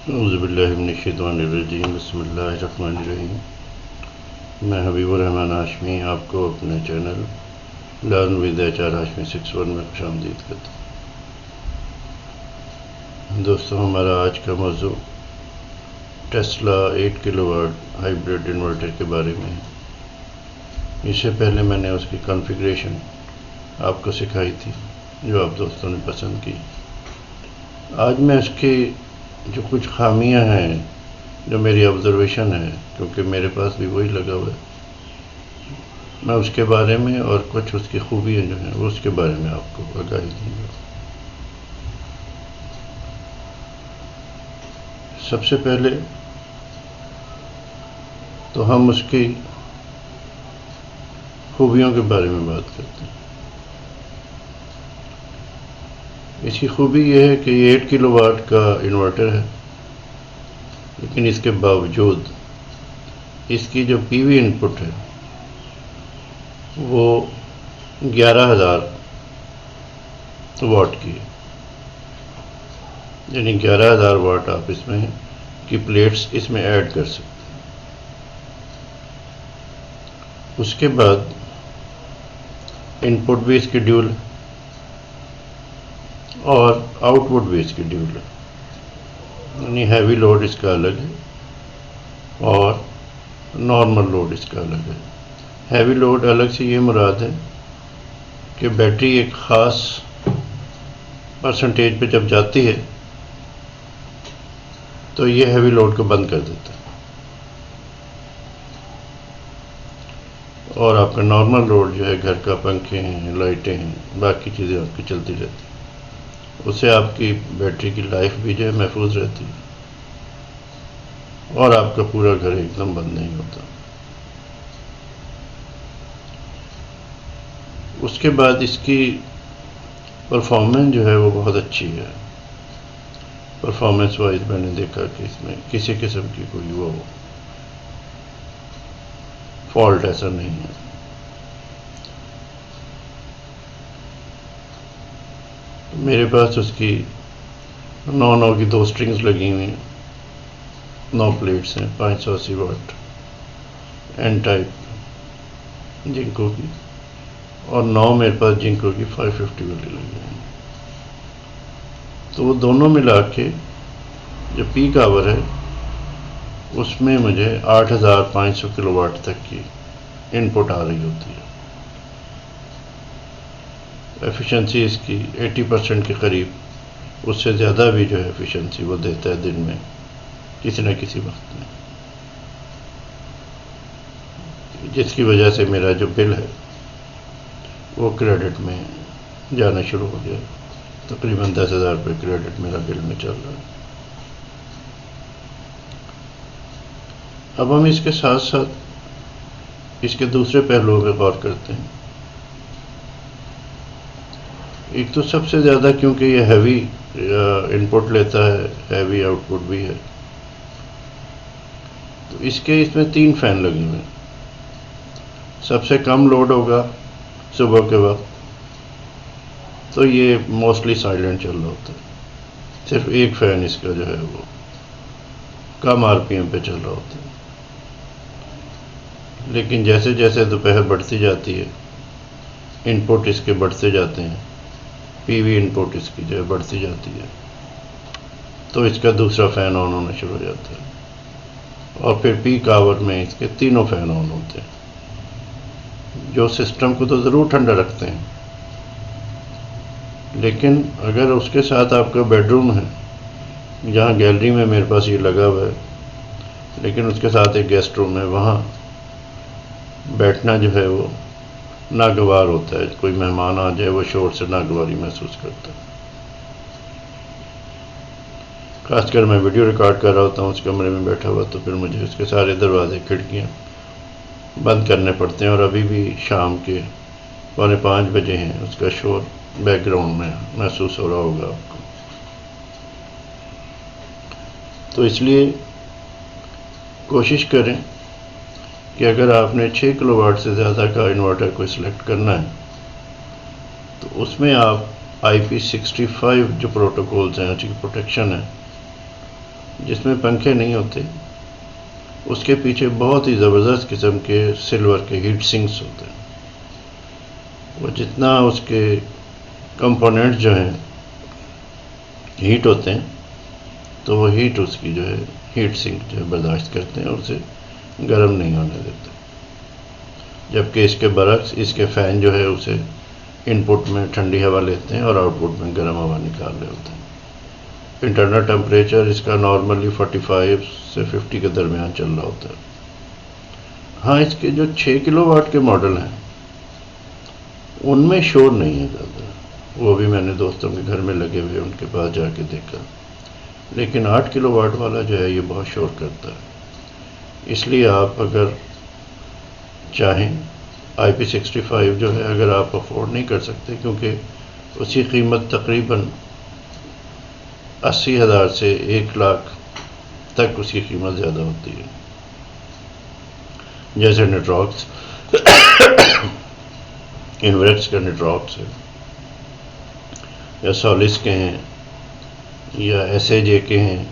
اعوذ باللہ من الشیطان الرجیم، بسم اللہ الرحمن الرحیم۔ میں حبیب الرحمن ہاشمی آپ کو اپنے channel learn with HR Hashmi 61 میں خوش آمدید کرتا ہوں۔ دوستوں، ہمارا آج کا موضوع Tesla 8 kilo what hybrid inverter کے بارے میں ہے۔ اس سے پہلے میں نے اس کی کانفیگریشن آپ کو سکھائی تھی جو آپ دوستوں نے پسند کی۔ آج میں اس کی جو کچھ خامیاں ہیں، جو میری آبزرویشن ہے، کیونکہ میرے پاس بھی وہی لگا ہوا ہے، میں اس کے بارے میں اور کچھ اس کی خوبیاں جو ہیں اس کے بارے میں آپ کو آگاہی دوں گا۔ سب سے پہلے تو ہم اس کی خوبیوں کے بارے میں بات کرتے ہیں۔ اس کی خوبی یہ ہے کہ یہ 8 کلو واٹ کا انورٹر ہے، لیکن اس کے باوجود اس کی جو پی وی ان پٹ ہے وہ 11,000 واٹ کی ہے، یعنی 11,000 واٹ آپ اس میں کی پلیٹس اس میں ایڈ کر سکتے ہیں۔ اس کے بعد ان پٹ بھی اس کی ڈیول ہے اور آؤٹ پٹ بھی اس کی ڈیول ہے، یعنی ہیوی لوڈ اس کا الگ ہے اور نارمل لوڈ اس کا الگ ہے۔ ہیوی لوڈ الگ سے یہ مراد ہے کہ بیٹری ایک خاص پرسنٹیج پہ جب جاتی ہے تو یہ ہیوی لوڈ کو بند کر دیتا ہے، اور آپ کا نارمل لوڈ جو ہے گھر کا پنکھے ہیں، لائٹیں ہیں، باقی چیزیں آپ کی چلتی رہتی ہیں۔ اس سے آپ کی بیٹری کی لائف بھی جو ہے محفوظ رہتی ہے اور آپ کا پورا گھر ایک دم بند نہیں ہوتا۔ اس کے بعد اس کی پرفارمنس جو ہے وہ بہت اچھی ہے۔ پرفارمنس وائز میں نے دیکھا کہ اس میں کسی قسم کی کوئی وہ فالٹ ایسا نہیں ہے۔ میرے پاس اس کی 9 کی 2 سٹرنگز لگی ہوئی ہیں، 9 پلیٹس ہیں، 580 واٹ این ٹائپ جنکو کی، اور 9 میرے پاس جنکو کی 550 والی لگی ہیں۔ تو وہ دونوں ملا کے جو پیک آور ہے اس میں مجھے 8,500 کلو واٹ تک کی ان پٹ آ رہی ہوتی ہے۔ ایفیشنسی اس کی 80% کے قریب، اس سے زیادہ بھی جو ہے ایفیشنسی وہ دیتا ہے دن میں کسی نہ کسی وقت میں، جس کی وجہ سے میرا جو بل ہے وہ کریڈٹ میں جانا شروع ہو گیا۔ تقریباً 10,000 روپے کریڈٹ میرا بل میں چل رہا ہے۔ اب ہم اس کے ساتھ ساتھ اس کے دوسرے پہلوؤں پہ غور کرتے ہیں۔ ایک تو سب سے زیادہ کیونکہ یہ ہیوی ان پٹ لیتا ہے، ہیوی آؤٹ پٹ بھی ہے، تو اس میں 3 فین لگے ہوئے ہیں۔ سب سے کم لوڈ ہوگا صبح کے وقت تو یہ موسٹلی سائلنٹ چل رہا ہوتا ہے، صرف ایک فین اس کا جو ہے وہ کم RPM پہ چل رہا ہوتا ہے۔ لیکن جیسے جیسے دوپہر بڑھتی جاتی ہے، ان پٹ اس کے بڑھتے جاتے ہیں، پی وی ان پٹ اس کی جو ہے بڑھتی جاتی ہے، تو اس کا دوسرا فین آن ہونا شروع ہو جاتا ہے، اور پھر پیک آور میں اس کے 3 فین آن ہوتے ہیں، جو سسٹم کو تو ضرور ٹھنڈا رکھتے ہیں، لیکن اگر اس کے ساتھ آپ کا بیڈ روم ہے، جہاں گیلری میں میرے پاس یہ لگا ہوا ہے، لیکن اس کے ساتھ ایک گیسٹ روم ہے، وہاں بیٹھنا جو ہے وہ ناگوار ہوتا ہے۔ کوئی مہمان آ جائے وہ شور سے ناگواری محسوس کرتا ہے۔ خاص کر میں ویڈیو ریکارڈ کر رہا ہوتا ہوں اس کمرے میں بیٹھا ہوا، تو پھر مجھے اس کے سارے دروازے کھڑکیاں بند کرنے پڑتے ہیں، اور ابھی بھی شام کے 4:45 بجے ہیں، اس کا شور بیک گراؤنڈ میں محسوس ہو رہا ہوگا آپ کو۔ تو اس لیے کوشش کریں کہ اگر آپ نے 6 کلو واٹ سے زیادہ کا انورٹر کو سلیکٹ کرنا ہے تو اس میں آپ IP65 جو پروٹوکولز ہیں، اس کی پروٹیکشن ہے، جس میں پنکھے نہیں ہوتے، اس کے پیچھے بہت ہی زبردست قسم کے سلور کے ہیٹ سنکس ہوتے ہیں. وہ جتنا اس کے کمپوننٹ جو ہیں ہیٹ ہوتے ہیں، تو وہ ہیٹ اس کی جو ہے ہیٹ سنک جو ہے برداشت کرتے ہیں اور اسے گرم نہیں ہونے دیتے. جبکہ اس کے برعکس اس کے فین جو ہے اسے ان پٹ میں ٹھنڈی ہوا لیتے ہیں اور آؤٹ پٹ میں گرم ہوا نکال رہے ہوتے ہیں. انٹرنل ٹمپریچر اس کا نارملی 45 سے 50 کے درمیان چل رہا ہوتا ہے. ہاں، اس کے جو 6 کلو واٹ کے ماڈل ہیں ان میں شور نہیں ہے زیادہ. وہ بھی میں نے دوستوں کے گھر میں لگے ہوئے ان کے پاس جا کے دیکھا. لیکن 8 کلو واٹ والا جو ہے یہ بہت شور کرتا ہے. اس لیے آپ اگر چاہیں IP65 جو ہے اگر آپ افورڈ نہیں کر سکتے، کیونکہ اسی قیمت تقریباً 80,000 سے 1,00,000 تک اس کی قیمت زیادہ ہوتی ہے. جیسے نیٹراکس انویکس کا نیٹراکس ہے، یا سولس کے ہیں، یا SAJ کے ہیں،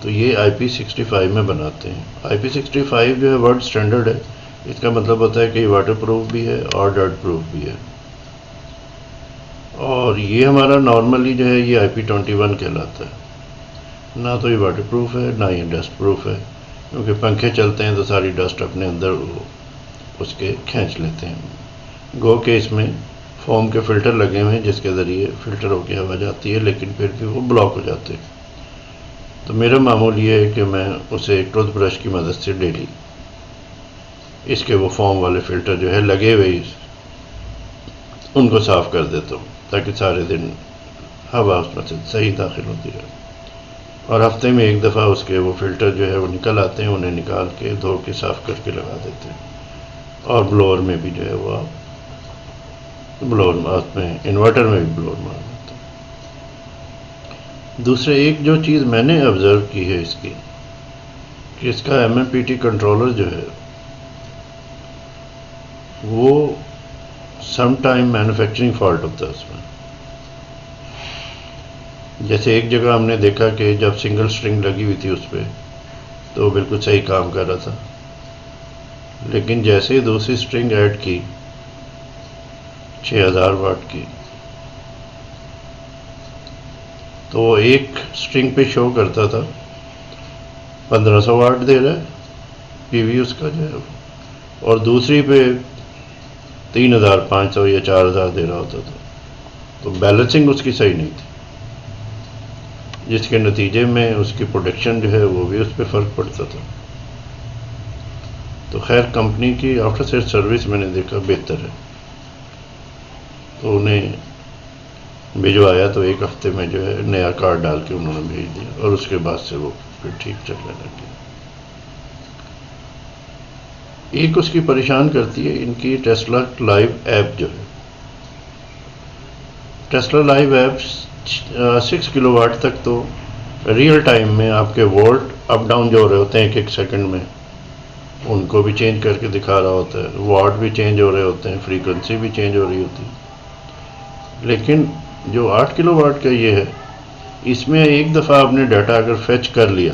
تو یہ IP65 میں بناتے ہیں. IP65 جو ہے ورلڈ سٹینڈرڈ ہے. اس کا مطلب ہوتا ہے کہ یہ واٹر پروف بھی ہے اور ڈرٹ پروف بھی ہے. اور یہ ہمارا نارملی جو ہے یہ IP21 کہلاتا ہے. نہ تو یہ واٹر پروف ہے نہ یہ ڈسٹ پروف ہے، کیونکہ پنکھے چلتے ہیں تو ساری ڈسٹ اپنے اندر اس کے کھینچ لیتے ہیں. گو کہ اس میں فوم کے فلٹر لگے ہوئے ہیں جس کے ذریعے فلٹر ہو کے ہوا جاتی ہے، لیکن پھر بھی وہ بلاک ہو جاتے ہیں. تو میرا معمول یہ ہے کہ میں اسے ایک ٹوتھ برش کی مدد سے ڈیلی اس کے وہ فوم والے فلٹر جو ہے لگے ہوئے ان کو صاف کر دیتا ہوں، تاکہ سارے دن ہوا اس میں سے صحیح داخل ہوتی رہے. اور ہفتے میں ایک دفعہ اس کے وہ فلٹر جو ہے وہ نکل آتے ہیں، انہیں نکال کے دھو کے صاف کر کے لگا دیتے ہیں. اور بلور میں بھی جو ہے وہ آپ بلور میں انورٹر میں بھی بلور مار دیتے ہیں. دوسرے ایک جو چیز میں نے آبزرو کی ہے اس کی، کہ اس کا MMPT کنٹرولر جو ہے وہ سم ٹائم مینوفیکچرنگ فالٹ ہوتا ہے اس میں. جیسے ایک جگہ ہم نے دیکھا کہ جب سنگل سٹرنگ لگی ہوئی تھی اس پہ تو وہ بالکل صحیح کام کر رہا تھا، لیکن جیسے ہی دوسری سٹرنگ ایڈ کی 6000 واٹ کی، تو وہ ایک سٹرنگ پہ شو کرتا تھا 1500 واٹ دے رہا ہے PV اس کا جو ہے، اور دوسری پہ 3500 یا 4000 دے رہا ہوتا تھا. تو بیلنسنگ اس کی صحیح نہیں تھی، جس کے نتیجے میں اس کی پروڈکشن جو ہے وہ بھی اس پہ فرق پڑتا تھا. تو خیر کمپنی کی آفٹر سیل سروس میں نے دیکھا بہتر ہے، تو انہیں بھجوایا تو ایک ہفتے میں جو ہے نیا کارڈ ڈال کے انہوں نے بھیج دیا، اور اس کے بعد سے وہ پھر ٹھیک چلنے لگ گیا. ایک اس کی پریشان کرتی ہے ان کی ٹیسلا لائیو ایپ جو ہے. Tesla live app 6 kilo what تک تو ریئل ٹائم میں آپ کے وولٹ اپ ڈاؤن جو ہو رہے ہوتے ہیں ایک سیکنڈ میں، ان کو بھی چینج کر کے دکھا رہا ہوتا ہے. واٹ بھی چینج ہو رہے ہوتے ہیں، فریکوینسی بھی چینج ہو رہی ہوتی ہے. لیکن جو 8 کلو واٹ کا یہ ہے، اس میں ایک دفعہ آپ نے ڈیٹا اگر فیچ کر لیا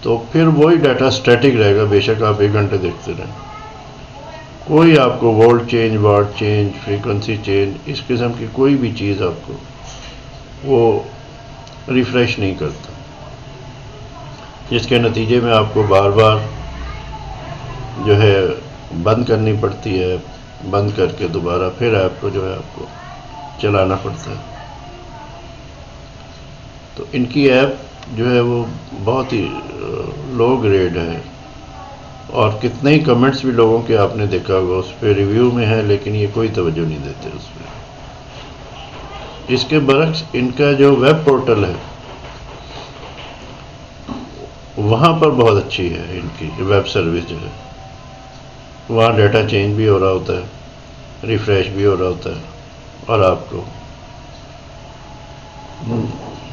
تو پھر وہی ڈیٹا سٹیٹک رہے گا، بے شک آپ 1 گھنٹے دیکھتے رہیں. کوئی آپ کو volt change, watt change, frequency change, اس قسم کی کوئی بھی چیز آپ کو وہ ریفریش نہیں کرتا، جس کے نتیجے میں آپ کو بار بار جو ہے بند کرنی پڑتی ہے، بند کر کے دوبارہ پھر ایپ کو جو ہے آپ کو چلانا پڑتا ہے. تو ان کی ایپ جو ہے وہ بہت ہی لو گریڈ ہے، اور کتنے ہی کمنٹس بھی لوگوں کے آپ نے دیکھا ہوگا اس پہ ریویو میں ہے، لیکن یہ کوئی توجہ نہیں دیتے اس پہ. اس کے برعکس ان کا جو ویب پورٹل ہے وہاں پر بہت اچھی ہے ان کی ویب سروس جو ہے. وہاں ڈیٹا چینج بھی ہو رہا ہوتا ہے، ریفریش بھی ہو رہا ہوتا ہے، اور آپ کو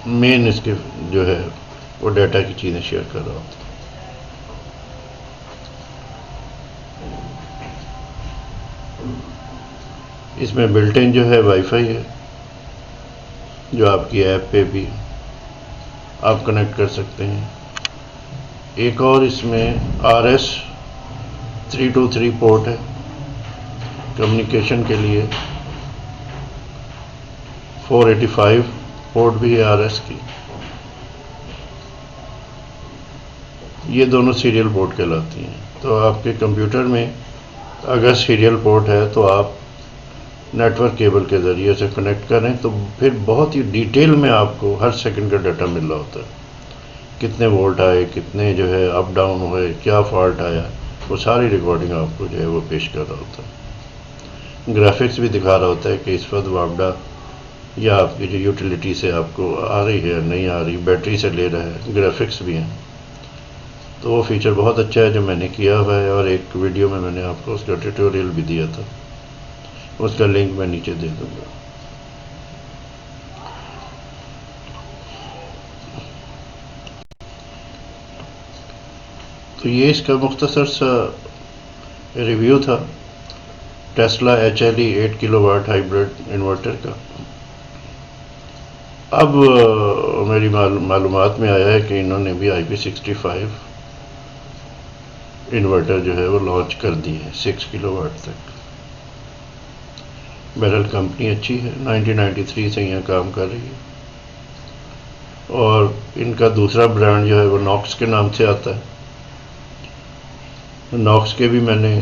مین اس کے جو ہے وہ ڈیٹا کی چیزیں شیئر کر رہا ہوتا ہے. اس میں بلٹ ان جو ہے وائی فائی ہے، جو آپ کی ایپ پہ بھی آپ کنیکٹ کر سکتے ہیں. ایک اور اس میں RS323 پورٹ ہے کمیونیکیشن کے لیے. 485 پورٹ بھی ہے RS کی. یہ دونوں سیریل پورٹ کہلاتی ہیں. تو آپ کے کمپیوٹر میں اگر سیریل پورٹ ہے تو آپ نیٹ ورک کیبل کے ذریعے سے کنیکٹ کریں تو پھر بہت ہی ڈیٹیل میں آپ کو ہر سیکنڈ کا ڈیٹا مل رہا ہوتا ہے. کتنے وولٹ آئے, کتنے جو ہے اپ ڈاؤن ہوئے, کیا فالٹ آیا, وہ ساری ریکارڈنگ آپ کو جو ہے وہ پیش کر رہا ہوتا ہے. گرافکس بھی دکھا رہا ہوتا ہے کہ اس وقت واپڈا یا آپ کی جو یوٹیلیٹی سے آپ کو آ رہی ہے نہیں آ رہی, بیٹری سے لے رہا ہے, گرافکس بھی ہیں. تو وہ فیچر بہت اچھا ہے جو میں نے کیا ہوا ہے, اور ایک ویڈیو میں نے آپ کو اس کا ٹیوٹوریل بھی دیا تھا, اس کا لنک میں نیچے دے دوں گا. تو یہ اس کا مختصر سا ریویو تھا Tesla HLE 8 kilo what hybrid inverter کا. اب میری معلومات میں آیا ہے کہ انہوں نے بھی IP65 انورٹر جو ہے وہ لانچ کر دی ہے 6 کلو واٹ تک. بہرحال کمپنی اچھی ہے, 1993 سے یہاں کام کر رہی ہے. اور ان کا دوسرا برانڈ جو ہے وہ ناکس کے نام سے آتا ہے. ناکس کے بھی میں نے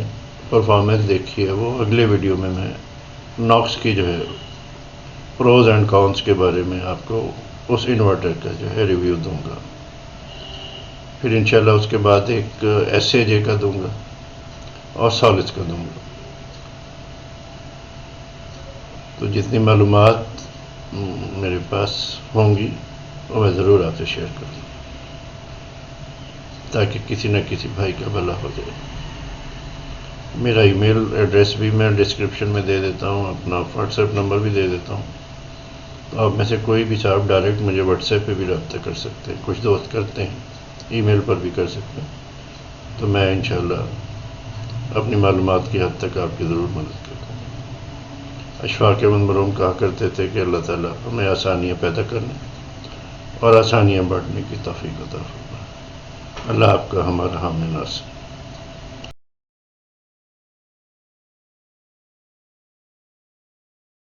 پرفارمنس دیکھی ہے, وہ اگلے ویڈیو میں ناکس کی جو ہے پروز اینڈ کونس کے بارے میں آپ کو اس انورٹر کا جو ہے ریویو دوں گا. پھر انشاءاللہ اس کے بعد ایک SAJ کا دوں گا اور سالس کا دوں گا. تو جتنی معلومات میرے پاس ہوں گی وہ میں ضرور آپ سے شیئر کروں گا تاکہ کسی نہ کسی بھائی کا بھلا ہو جائے. میرا ای میل ایڈریس بھی میں ڈسکرپشن میں دے دیتا ہوں, اپنا واٹس ایپ نمبر بھی دے دیتا ہوں. تو آپ میں سے کوئی بھی صاحب ڈائریکٹ مجھے واٹس ایپ پہ بھی رابطہ کر سکتے ہیں, کچھ دوست کرتے ہیں, ای میل پر بھی کر سکتے ہیں. تو میں انشاءاللہ اپنی معلومات کی حد تک آپ کی ضرور مدد کروں گا. اشفاق احمد مرحوم کہا کرتے تھے کہ اللہ تعالیٰ ہمیں آسانیاں پیدا کرنے اور آسانیاں بانٹنے کی توفیق عطا فرمائے. اللہ آپ کا ہمارا حامی ناصر.